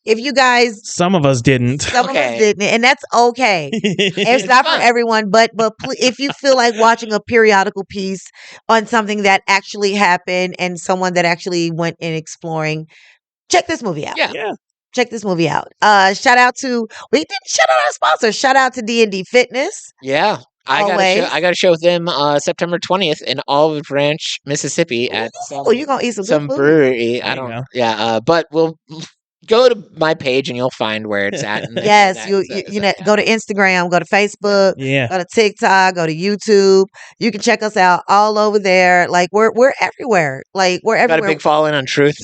[SPEAKER 2] If you guys,
[SPEAKER 4] Some of us didn't.
[SPEAKER 2] some of us didn't, and that's okay. It's not for everyone, but if you feel like watching a periodical piece on something that actually happened and someone that actually went in exploring, check this movie out.
[SPEAKER 3] Yeah.
[SPEAKER 2] Check this movie out. Shout out to our sponsor. Shout out to D&D Fitness.
[SPEAKER 3] Yeah. I got a show with them September 20th in Olive Branch, Mississippi at
[SPEAKER 2] you're gonna eat some good food.
[SPEAKER 3] brewery. I don't know. Yeah, but we'll go to my page and you'll find where it's at.
[SPEAKER 2] Yes, you know, go to Instagram, go to Facebook, go to TikTok, go to YouTube. You can check us out all over there. Like we're everywhere. Like we're everywhere.
[SPEAKER 3] Got a big following on Truth.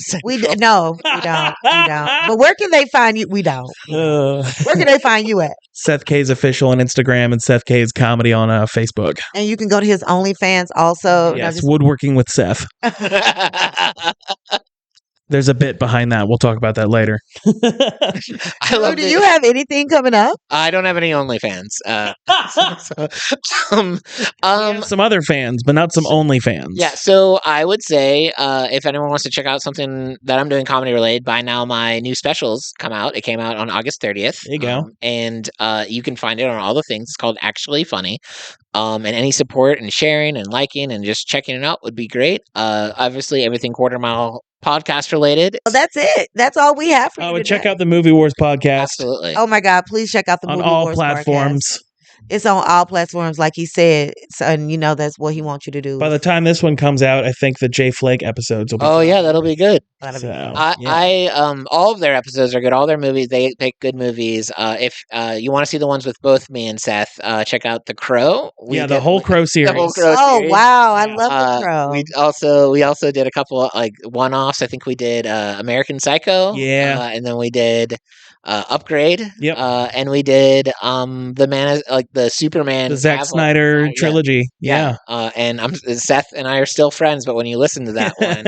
[SPEAKER 2] No, we don't. But where can they find you? We don't. Where can they find you at?
[SPEAKER 4] Seth Kays Official on Instagram and Seth Kays Comedy on Facebook.
[SPEAKER 2] And you can go to his OnlyFans also.
[SPEAKER 4] Yes, Woodworking with Seth. There's a bit behind that. We'll talk about that later.
[SPEAKER 2] Do you have anything coming up?
[SPEAKER 3] I don't have any OnlyFans.
[SPEAKER 4] Some other fans, but not some OnlyFans.
[SPEAKER 3] Yeah, so I would say if anyone wants to check out something that I'm doing comedy related, by now my new specials come out. It came out on August 30th.
[SPEAKER 4] There you go.
[SPEAKER 3] And you can find it on all the things. It's called Actually Funny. And any support and sharing and liking and just checking it out would be great. Obviously, everything Quarter Mile podcast related.
[SPEAKER 2] Well, that's it. That's all we have for you.
[SPEAKER 4] And check out the Movie Wars podcast.
[SPEAKER 3] Absolutely.
[SPEAKER 2] Oh my God, please check out the Movie Wars
[SPEAKER 4] on all platforms.
[SPEAKER 2] Podcast. It's on all platforms, like he said. And you know that's what he wants you to do.
[SPEAKER 4] By the time this one comes out, I think the Jay Flake episodes will be
[SPEAKER 3] that'll be good.
[SPEAKER 2] So,
[SPEAKER 3] all of their episodes are good. All their movies, they pick good movies. If you want to see the ones with both me and Seth, check out The Crow.
[SPEAKER 4] The whole Crow series.
[SPEAKER 3] Series.
[SPEAKER 2] Wow, I love The Crow.
[SPEAKER 3] We also did a couple of like one-offs. I think we did American Psycho.
[SPEAKER 4] Yeah.
[SPEAKER 3] And then we did Upgrade.
[SPEAKER 4] Yep.
[SPEAKER 3] And we did the Superman,
[SPEAKER 4] the Zack Snyder trilogy. Yeah.
[SPEAKER 3] And Seth and I are still friends, but when you listen to that one,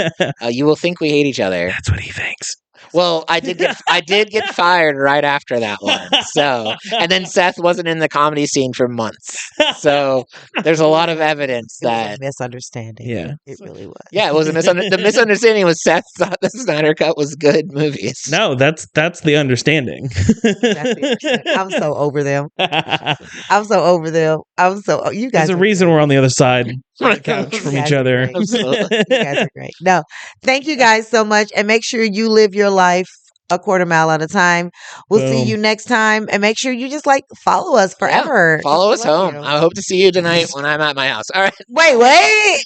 [SPEAKER 3] you will think we hate each other.
[SPEAKER 4] That's what he thinks.
[SPEAKER 3] Well, I did get fired right after that one. So, and then Seth wasn't in the comedy scene for months. So there's a lot of evidence that
[SPEAKER 2] it was a misunderstanding.
[SPEAKER 4] Yeah,
[SPEAKER 2] it really was.
[SPEAKER 3] Yeah, it was the misunderstanding was Seth thought the Snyder Cut was good movies.
[SPEAKER 4] No, that's the understanding.
[SPEAKER 2] I'm so over them. You guys.
[SPEAKER 4] There's a reason we're on the other side of the couch from each other.
[SPEAKER 2] You guys are great. No, thank you guys so much, and make sure you live your life a quarter mile at a time. We'll see you next time, and make sure you just follow us forever.
[SPEAKER 3] Follow us home. I hope to see you tonight when I'm at my house. All right.
[SPEAKER 2] Wait.